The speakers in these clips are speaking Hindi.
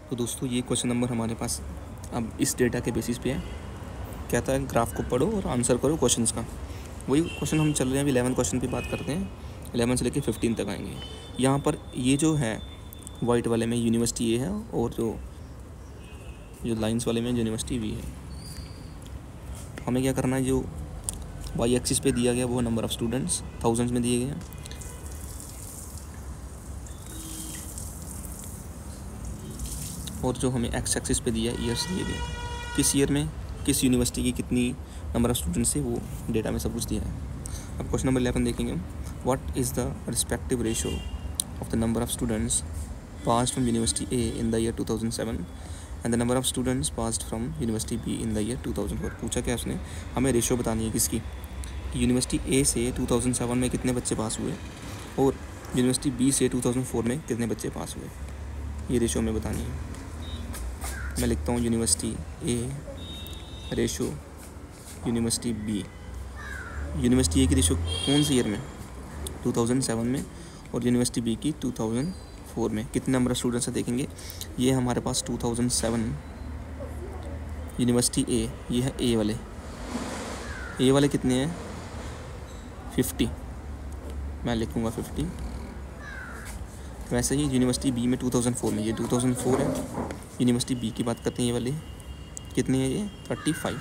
तो दोस्तों ये क्वेश्चन नंबर हमारे पास अब इस डेटा के बेसिस पे है। कहता है ग्राफ को पढ़ो और आंसर करो क्वेश्चंस का। वही क्वेश्चन हम चल रहे हैं, अभी 11 क्वेश्चन पे बात करते हैं। 11 से लेके 15 तक आएंगे। यहाँ पर ये जो है वाइट वाले में यूनिवर्सिटी ए है और जो लाइंस वाले में यूनिवर्सिटी बी है। हमें क्या करना है, जो वाई एक्सिस पे दिया गया वो नंबर ऑफ़ स्टूडेंट्स थाउजेंड्स में दिए गए हैं, और जो हमें एक्स एक्सिस पे दिया ईयर्स दिए गए, किस ईयर में किस यूनिवर्सिटी की कितनी नंबर ऑफ़ स्टूडेंट्स है वो डेटा में सब कुछ दिया है। अब क्वेश्चन नंबर 11 देखेंगे हम। What is the respective ratio of the number of students passed from university A in the year 2007 and the number of students passed from university B in the year 2004। पूछा क्या उसने, हमें रेशो बतानी है किसकी, यूनिवर्सिटी ए से 2007 में कितने बच्चे पास हुए और यूनिवर्सिटी बी से 2004 में कितने बच्चे पास हुए, ये रेशो हमें बतानी है। मैं लिखता हूँ university A ratio university B. University A की रेशो कौन से ईयर में, 2007 में, और यूनिवर्सिटी बी की 2004 में। कितने नंबर ऑफ स्टूडेंट्स है देखेंगे। ये हमारे पास 2007 यूनिवर्सिटी ए, ये है ए वाले कितने हैं 50, मैं लिखूँगा 50। वैसे ही यूनिवर्सिटी बी में 2004 में, ये 2004 है। यूनिवर्सिटी बी की बात करते हैं, ये वाले कितने हैं, ये 35,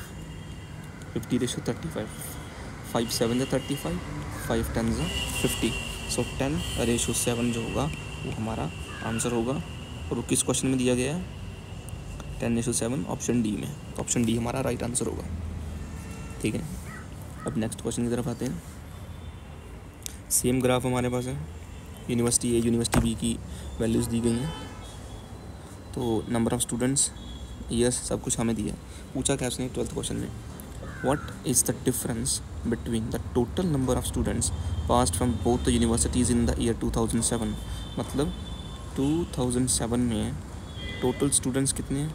50 रेशो 35, 5 7 35, 5 10 50, सो 10 रेशो 7 जो होगा वो हमारा आंसर होगा। और वो किस क्वेश्चन में दिया गया है, 10 रेशो 7 ऑप्शन डी में। तो ऑप्शन डी हमारा राइट आंसर होगा। ठीक है, अब नेक्स्ट क्वेश्चन की तरफ आते हैं। सेम ग्राफ हमारे पास है, यूनिवर्सिटी ए यूनिवर्सिटी बी की वैल्यूज़ दी गई हैं, तो नंबर ऑफ़ स्टूडेंट्स ईयर्स सब कुछ हमें दिया है। पूछा क्या उसने 12th क्वेश्चन में, what is the difference between the total number of students passed from both the universities in the year 2007। मतलब 2007 में टोटल स्टूडेंट्स कितने हैं,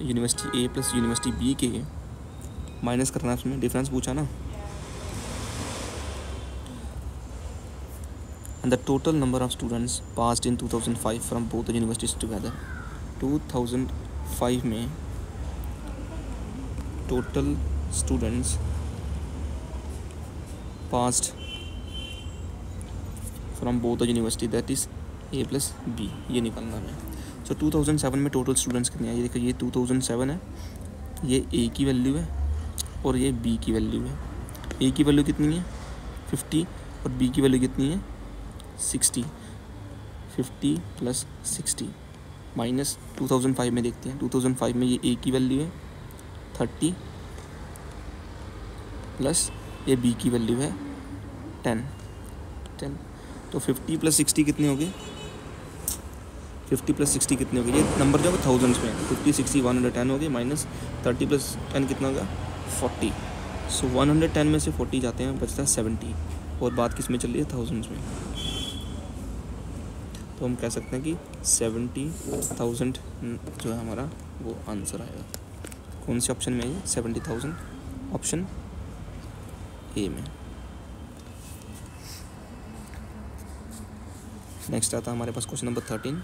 university A plus university B के माइनस करना है, उसमें डिफरेंस पूछा ना। And the total number of students passed in 2005 from both the universities together. 2005 में total students passed from both the university, that is A plus B, ये निकालना है। So 2007 में टोटल स्टूडेंट्स कितने हैं, ये देखो, ये 2007 है, ये A की वैल्यू है और ये B की वैल्यू है। A की वैल्यू कितनी है 50 और B की वैल्यू कितनी है 60। 50 प्लस 60 माइनस 2005 में देखते हैं। 2005 में ये A की वैल्यू है 30 प्लस ये B की वैल्यू है 10। तो 50 प्लस 60 कितने हो गए, 50 प्लस 60 कितने हो गए, ये नंबर जो है थाउजेंड्स में, 50 60 110 हो गए, माइनस 30 प्लस 10 कितना होगा 40। सो 110 में से 40 जाते हैं, बचता है 70, और बात किस में चल रही है थाउजेंड्स में। तो हम कह सकते हैं कि 70,000 जो है हमारा वो आंसर आएगा। कौन से ऑप्शन में है ये 70,000, ऑप्शन ए में। नेक्स्ट आता है हमारे पास question number 13।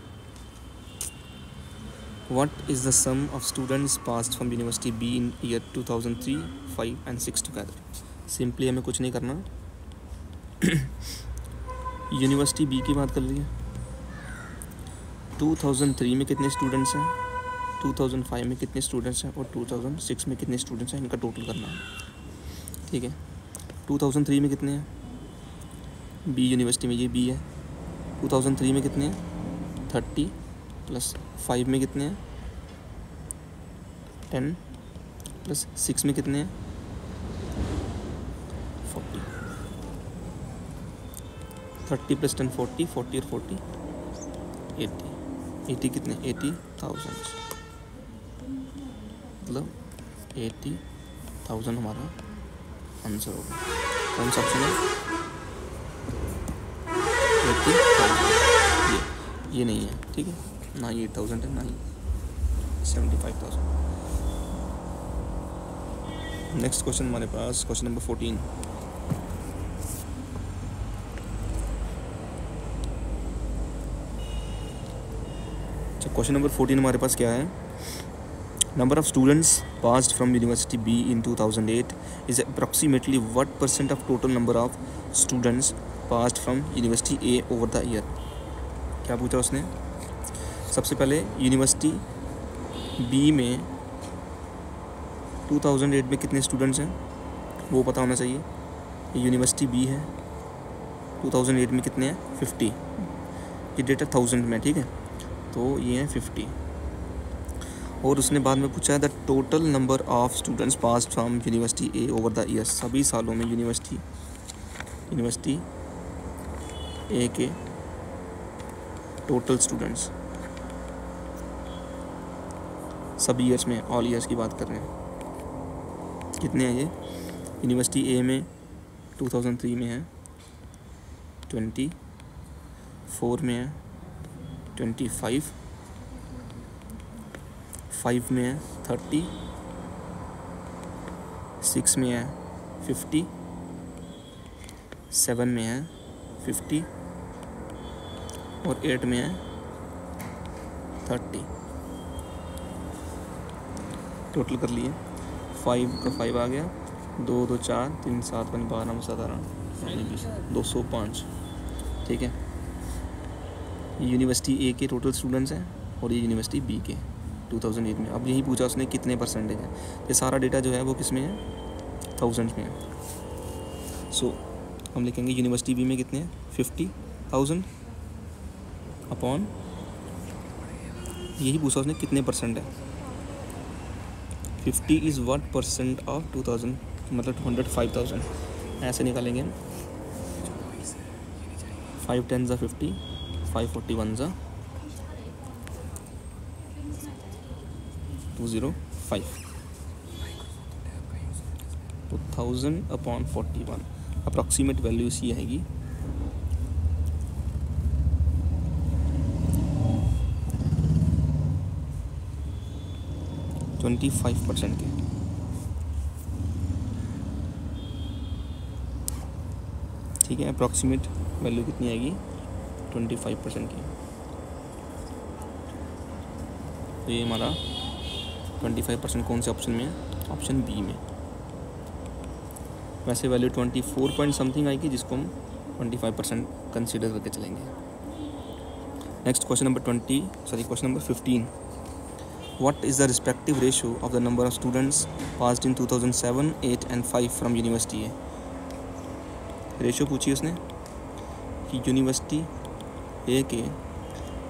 What is the sum of students passed from university B in year 2003, 5 and 6 together. Simply हमें कुछ नहीं करना, यूनिवर्सिटी बी की बात कर रही है। 2003 में कितने स्टूडेंट्स हैं, 2005 में कितने स्टूडेंट्स हैं और 2006 में कितने स्टूडेंट्स हैं, इनका टोटल करना है। ठीक है, 2003 में कितने हैं, बी यूनिवर्सिटी में ये बी है, 2003 में कितने हैं 30 प्लस 5 में कितने हैं 10 प्लस 6 में कितने हैं 40। 30 प्लस 10 40, 40 और 40 80 कितने 80,000, मतलब 80,000 हमारा आंसर होगा। कौन सा ऑप्शन है 80,000, ये नहीं है। ठीक है, ना ये 8,000 है, ना ही 75,000। नेक्स्ट क्वेश्चन हमारे पास क्वेश्चन नंबर 14। क्वेश्चन नंबर 14 हमारे पास क्या है, number of students passed from university B in 2008 is approximately what percent of total number of students passed from university A over the year. क्या पूछा उसने, सबसे पहले यूनिवर्सिटी बी में 2008 में कितने स्टूडेंट्स हैं वो पता होना चाहिए। यूनिवर्सिटी बी है, 2008 में कितने हैं 50, ये डेटा 1000 में, ठीक है, तो ये हैं 50। और उसने बाद में पूछा है the total number of students pass from university A over the years, सभी सालों में यूनिवर्सिटी ए के टोटल स्टूडेंट्स सभी ईयर्स में, ऑल ईयर्स की बात कर रहे हैं, कितने हैं ये। यूनिवर्सिटी ए में 2003 में है 24 में है 25, 5 में है 30, 6 में है 50, 7 में है 50 और 8 में है 30। टोटल कर लिए, 5 का 5 आ गया, 2 2 4 3 7 1 12 17 20 205, ठीक है। ये यूनिवर्सिटी ए के टोटल स्टूडेंट्स हैं और ये यूनिवर्सिटी बी के 2008 में। अब यही पूछा उसने कितने परसेंटेज है, ये सारा डेटा जो है वो किस में है 1000 में है। सो हम लिखेंगे यूनिवर्सिटी बी में कितने हैं 50,000 अपॉन, यही पूछा उसने कितने परसेंट है, 50 इज़ व्हाट परसेंट ऑफ 2000 मतलब 205,000, ऐसे निकालेंगे हम। 5 10 ज़ा 50, 541 ज़ा 205, तो 1000 अपॉन 41, अप्रॉक्सीमेट वैल्यू इसी आएगी। ट्वेंटी 25% के, ठीक है। अप्रॉक्सीमेट वैल्यू कितनी आएगी 25% की, तो ये हमारा 25% कौन से ऑप्शन में है, ऑप्शन बी में। वैसे वैल्यू 24 पॉइंट समथिंग आएगी जिसको हम 25% कंसिडर करके चलेंगे। Next question number 15 What is the respective ratio of the number of students passed in 2007, 8 and 5 from University A? Ratio पूछी उसने कि यूनिवर्सिटी ए के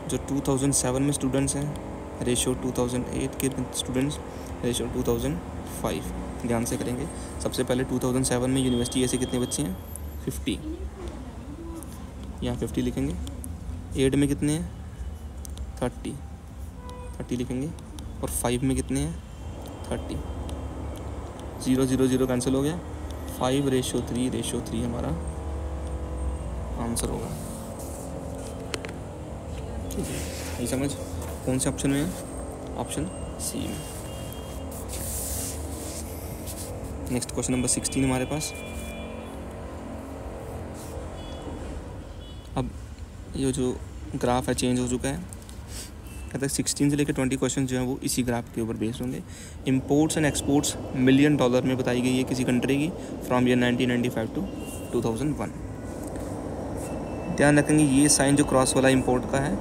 जो 2007 में स्टूडेंट्स हैं रेशियो 2008 के स्टूडेंट्स रेशियो 2005। ध्यान से करेंगे, सबसे पहले 2007 में यूनिवर्सिटी ए से कितने बच्चे हैं 50, यहाँ 50 लिखेंगे। 8 में कितने हैं 30 लिखेंगे और 5 में कितने हैं 30, 0 0 0 कैंसिल हो गया, 5:3 हमारा आंसर होगा, ठीक है। यही समझ कौन से ऑप्शन में है, ऑप्शन सी में। नेक्स्ट क्वेश्चन नंबर 16 हमारे पास। अब ये जो ग्राफ है चेंज हो चुका है, कहते हैं 16 से लेकर 20 क्वेश्चन जो है वो इसी ग्राफ के ऊपर बेस्ड होंगे। Imports and exports million dollar में बताई गई है किसी कंट्री की फ्रॉम ईयर 1995 टू 2001। ध्यान रखेंगे ये साइन जो क्रॉस वाला इंपोर्ट का है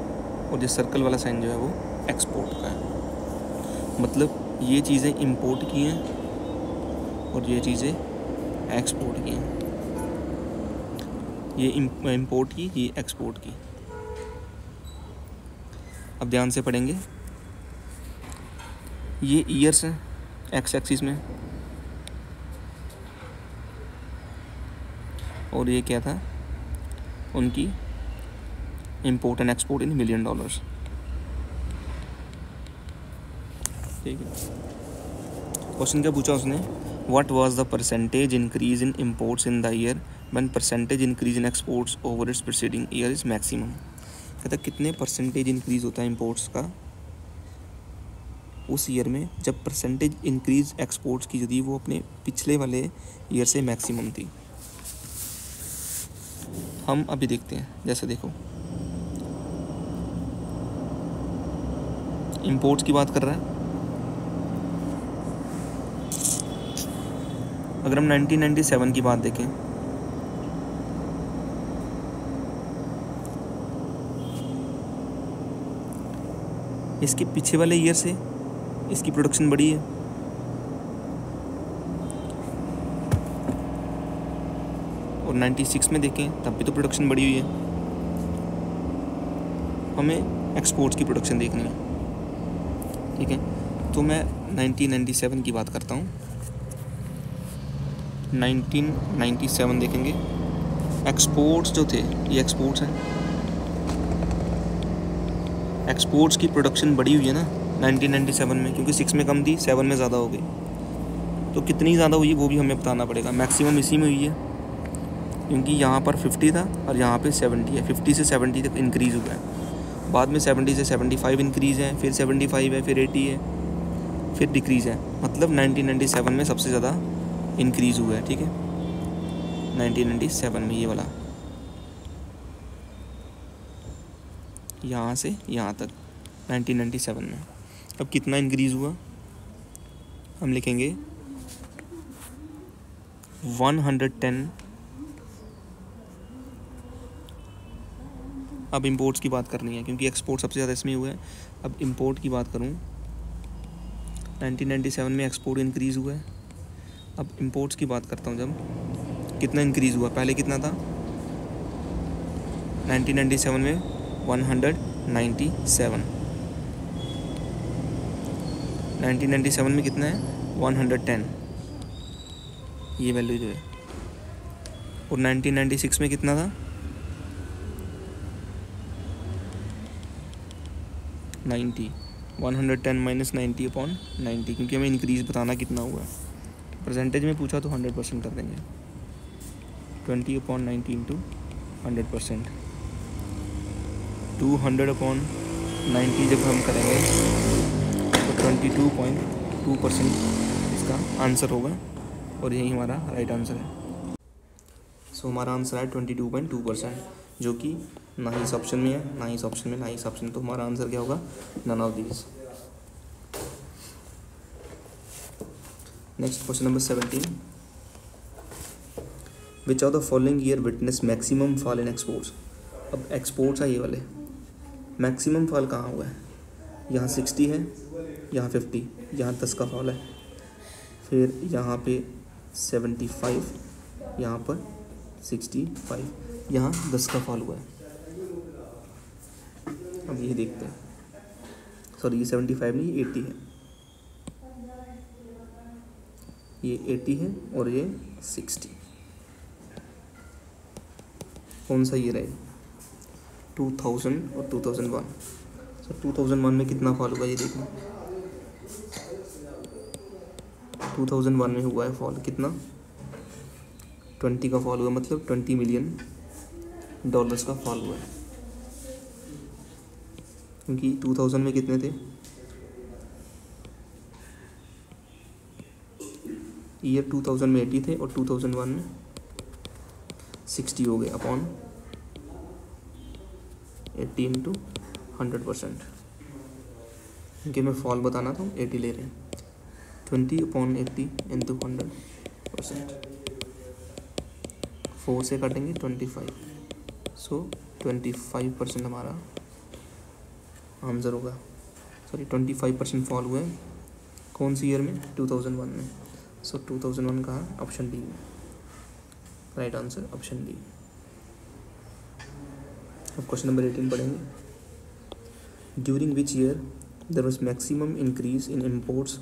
और ये सर्कल वाला साइन जो है वो एक्सपोर्ट का है, मतलब ये चीज़ें इंपोर्ट की हैं और ये चीज़ें एक्सपोर्ट की हैं, ये इंपोर्ट की, ये एक्सपोर्ट की। अब ध्यान से पढ़ेंगे, ये ईयर्स हैं एक्स एक्सिस में और ये क्या था उनकी import and export in million dollars, ठीक है। क्वेश्चन क्या पूछा उसने, what was the percentage increase in imports in the year when percentage increase in exports over it's preceding year is maximum. कहता कितने परसेंटेज इंक्रीज़ होता है इंपोर्ट्स का उस ईयर में जब परसेंटेज इंक्रीज़ एक्सपोर्ट्स की जो थी वो अपने पिछले वाले ईयर से मैक्सिमम थी। हम अभी देखते हैं, जैसे देखो इंपोर्ट्स की बात कर रहा है। अगर हम 1997 की बात देखें, इसके पीछे वाले ईयर से इसकी प्रोडक्शन बढ़ी है, और 96 में देखें तब भी तो प्रोडक्शन बढ़ी हुई है। हमें एक्सपोर्ट्स की प्रोडक्शन देखनी है, ठीक है। तो मैं 1997 की बात करता हूँ। 1997 देखेंगे, एक्सपोर्ट्स जो थे, ये एक्सपोर्ट्स हैं, एक्सपोर्ट्स की प्रोडक्शन बढ़ी हुई है ना 1997 में, क्योंकि 6 में कम थी, 7 में ज़्यादा हो गई। तो कितनी ज़्यादा हुई वो भी हमें बताना पड़ेगा। मैक्सिमम इसी में हुई है, क्योंकि यहाँ पर 50 था और यहाँ पे 70 है। 50 से 70 तक इंक्रीज़ हुआ है, बाद में 70 से 75 इंक्रीज़ है, फिर 75 है, फिर 80 है, फिर डिक्रीज़ है। मतलब 1997 में सबसे ज़्यादा इंक्रीज़ हुआ है, ठीक है। 1997 में ये वाला, यहाँ से यहाँ तक 1997 में। अब कितना इंक्रीज़ हुआ, हम लिखेंगे 110। अब इंपोर्ट्स की बात करनी है, क्योंकि एक्सपोर्ट सबसे ज़्यादा इसमें हुआ है। अब इंपोर्ट की बात करूँ, 1997 में एक्सपोर्ट इंक्रीज़ हुआ है। अब इंपोर्ट्स की बात करता हूँ, जब कितना इंक्रीज़ हुआ, पहले कितना था 1997 में 197, 1997 में कितना है 110, ये वैल्यू जो है। और 1996 में कितना था 90, 110 माइनस 90 अपॉन 90, क्योंकि हमें इंक्रीज़ बताना कितना हुआ है। परसेंटेज में पूछा तो 100% कर देंगे, 20 अपॉन 90 इंटू 100%। 200 अपॉन 90 जब हम करेंगे तो 22.2% इसका आंसर होगा, और यही हमारा राइट आंसर है। सो हमारा आंसर है 22.2%, जो कि ना ही इस ऑप्शन में है, ना ही इस ऑप्शन में, ना ही इस ऑप्शन में। तो हमारा आंसर क्या होगा, none of these. Next question number 17, which of the following year witness maximum fall in exports. अब एक्सपोर्ट्स है ये वाले, मैक्सिमम फॉल कहाँ हुआ है, यहाँ 60 है, यहाँ 50, यहाँ 10 का फॉल है, फिर यहाँ पे 75, यहाँ पर 65, यहाँ 10 का फॉल हुआ है। अब ये देखते हैं, सॉरी ये 75 नहीं, ये 80 है, ये 80 है और ये 60। कौन सा ईयर है, 2000 और 2001। सर 2001 में कितना फॉल हुआ ये देखो, 2001 में हुआ है फॉल कितना, 20 का फॉल हुआ, मतलब $20 मिलियन का फॉल हुआ है। क्योंकि 2000 में कितने थे, ईयर 2000 में 80 थे और 2001 में 60 हो गए अपॉन 80 इंटू 100%। क्योंकि मैं फॉल बताना तो 80 ले रहे हैं, 20 अपॉन 80 इंटू 100%, 4 से काटेंगे 25, सो 25% हमारा आंसर होगा। सॉरी 25% फॉल हुआ है कौन सी ईयर में, 2001 में। सो 2001 का ऑप्शन डी में राइट आंसर, ऑप्शन डी। अब क्वेश्चन नंबर 18 पढ़ेंगे, during which year there was maximum increase in imports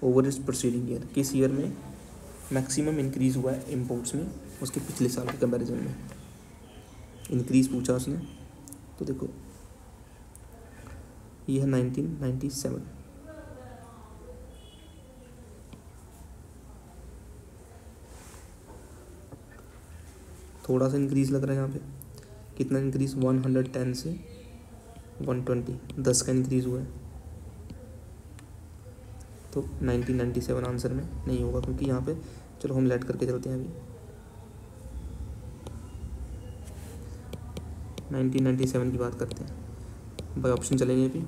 over its proceeding year. किस ईयर में मैक्सिमम इंक्रीज हुआ है इम्पोर्ट्स में, उसके पिछले साल के कंपैरिजन में इंक्रीज पूछा उसने। तो देखो ये है 1997, थोड़ा सा इंक्रीज़ लग रहा है यहाँ पे। कितना इंक्रीज़, 110 से 120, 10 का इंक्रीज़ हुआ है। तो 1997 आंसर में नहीं होगा, क्योंकि यहाँ पे, चलो हम लेट करके चलते हैं अभी। 1997 की बात करते हैं, बाय ऑप्शन चलेंगे अभी।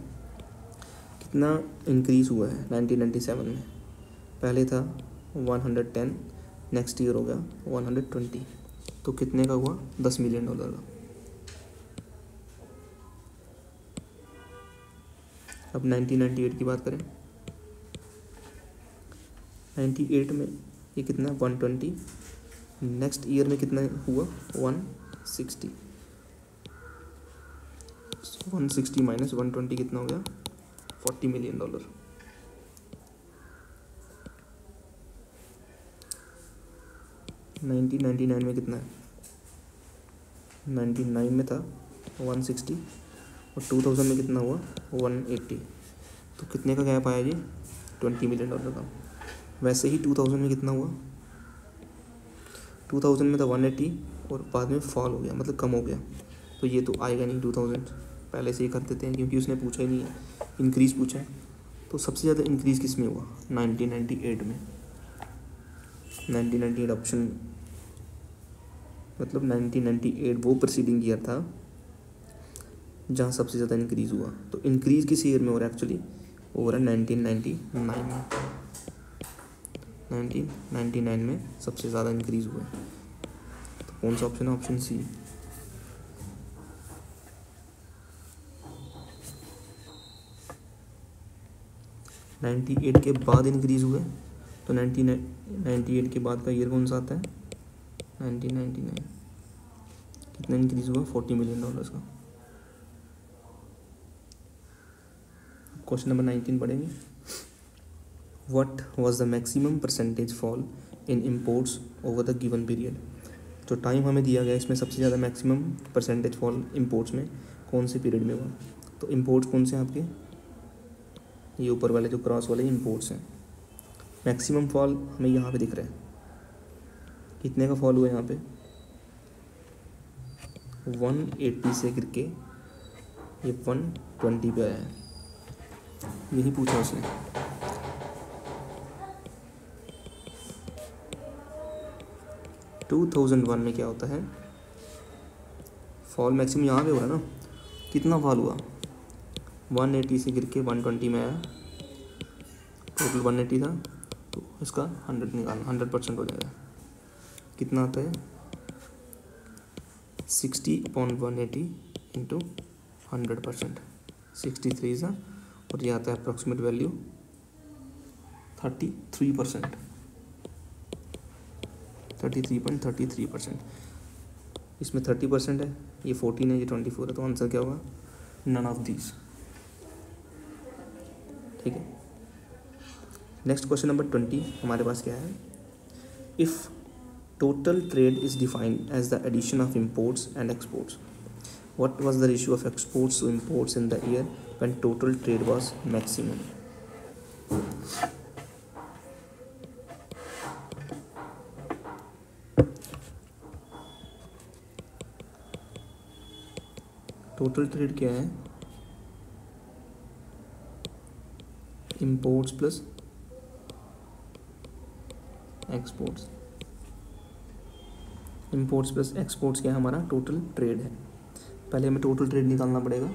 कितना इंक्रीज़ हुआ है 1997 में। पहले था 110, नेक्स्ट ईयर हो गया 120, तो कितने का हुआ? $10 मिलियन का। अब 1998 की बात करें, 98 में ये कितना 120, नेक्स्ट ईयर में कितना हुआ 160, 160 माइनस 120 कितना हो गया $40 मिलियन। 1999 में कितना है? 99 में था 160 और 2000 में कितना हुआ 180, तो कितने का गैप आया ये? $20 मिलियन का। वैसे ही 2000 में कितना हुआ? 2000 में था 180 और बाद में फॉल हो गया, मतलब कम हो गया, तो ये तो आएगा नहीं 2000, पहले से ही कर देते हैं क्योंकि उसने पूछा ही नहीं है, इंक्रीज़ पूछा है। तो सबसे ज़्यादा इंक्रीज़ किस में हुआ? 1998 में। 1998 ऑप्शन, मतलब 1998 वो प्रीसीडिंग ईयर था जहाँ सबसे ज़्यादा इंक्रीज़ हुआ। तो इंक्रीज़ किस ईयर में हो रहा है एक्चुअली? वो हो रहा है 1999 में। 1999 में सबसे ज़्यादा इंक्रीज़ हुआ है। तो कौन सा ऑप्शन है? Option C. नाइन्टी एट के बाद इंक्रीज़ हुए, तो 1998 के बाद का ईयर कौन सा आता है? 1999। कितना इंक्रीज़ हुआ? $40 मिलियन का। क्वेश्चन नंबर 19 पढ़ेंगे। What was the maximum percentage fall in imports over the given period? जो टाइम हमें दिया गया इसमें सबसे ज़्यादा मैक्सिमम परसेंटेज फॉल इम्पोर्ट्स में कौन से पीरियड में हुआ? तो इम्पोर्ट्स कौन से हैं आपके? ये ऊपर वाले जो क्रॉस वाले इम्पोर्ट्स हैं। मैक्सिमम फॉल हमें यहाँ पे दिख रहा है, कितने का फॉल हुआ यहाँ पे? 180 से गिर के ये 120 पे आया है, यही पूछा उसने। टू 2001 में क्या होता है? फॉल मैक्सिमम यहाँ पे हो रहा है ना, कितना फॉल हुआ? 180 से गिर के 120 में आया, टोटल 180 था, तो इसका 100 निकालना, 100% हो जाएगा। कितना आता है? 60/180 इंटू 100%, 63 सा, और ये आता है अप्रॉक्सीमेट वैल्यू 33%, 33.33%। इसमें 30% है, ये 14 है, ये 24 है, तो आंसर क्या होगा? None of these. ठीक है। नेक्स्ट क्वेश्चन नंबर 20 हमारे पास क्या है? If total trade is defined as the addition of imports and exports, what was the ratio of exports to imports in the year when total trade was maximum? Total trade क्या है? Imports plus exports. Imports plus exports क्या है? हमारा टोटल ट्रेड है। पहले हमें टोटल ट्रेड निकालना पड़ेगा।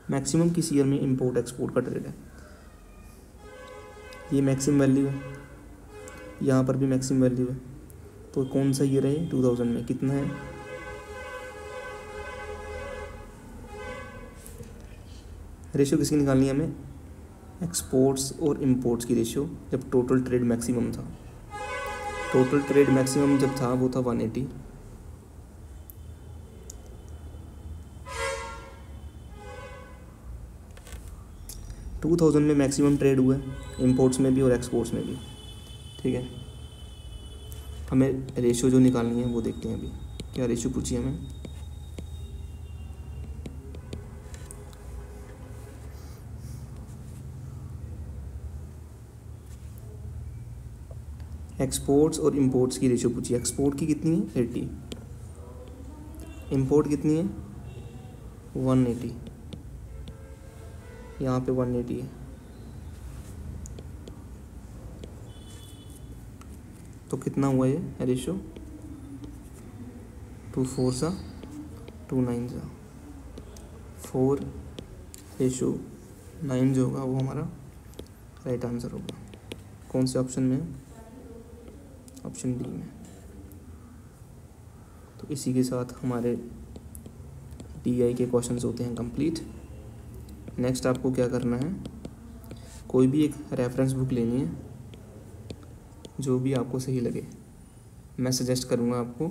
मैक्सिमम किस ईयर में इम्पोर्ट एक्सपोर्ट का ट्रेड है? ये मैक्सिमम वैल्यू है, यहाँ पर भी मैक्सिमम वैल्यू है, तो कौन सा ईयर है? 2000 में कितना है? रेशियो किसकी निकालनी है हमें? एक्सपोर्ट्स और इम्पोर्ट्स की रेशियो, जब टोटल ट्रेड मैक्सिमम था। टोटल ट्रेड मैक्सिमम जब था वो था 180, टू 2000 में मैक्सिमम ट्रेड हुआ है, इम्पोर्ट्स में भी और एक्सपोर्ट्स में भी। ठीक है, हमें रेशियो जो निकालनी है वो देखते हैं अभी। क्या रेशियो पूछी है हमें? एक्सपोर्ट्स और इम्पोर्ट्स की रेशियो पूछी है। एक्सपोर्ट की कितनी है? 80, इम्पोर्ट कितनी है? 180, यहाँ पे 180 है, तो कितना हुआ ये रेशियो? 2 4 सा 2 9 सा 4 रेशो 9 जो होगा वो हमारा राइट आंसर होगा। कौन से ऑप्शन में? ऑप्शन डी में। तो इसी के साथ हमारे DI के क्वेश्चंस होते हैं कंप्लीट। नेक्स्ट आपको क्या करना है, कोई भी एक रेफरेंस बुक लेनी है जो भी आपको सही लगे। मैं सजेस्ट करूँगा आपको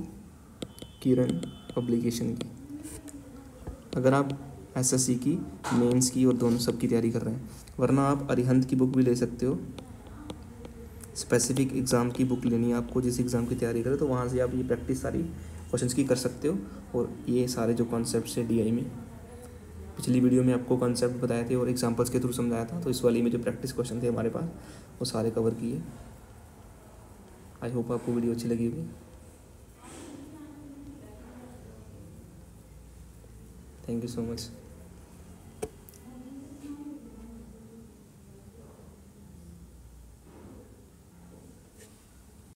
किरण पब्लिकेशन की। अगर आप SSC की, मेंस की और दोनों सब की तैयारी कर रहे हैं, वरना आप अरिहंत की बुक भी ले सकते हो। स्पेसिफिक एग्ज़ाम की बुक लेनी है आपको, जिस एग्ज़ाम की तैयारी करें, तो वहाँ से आप ये प्रैक्टिस सारी क्वेश्चंस की कर सकते हो। और ये सारे जो कॉन्सेप्ट्स है DI में, पिछली वीडियो में आपको कॉन्सेप्ट बताए थे और एग्जांपल्स के थ्रू समझाया था, तो इस वाली में जो प्रैक्टिस क्वेश्चन थे हमारे पास वो सारे कवर किए। आई होप आपको वीडियो अच्छी लगी होगी। Thank you so much.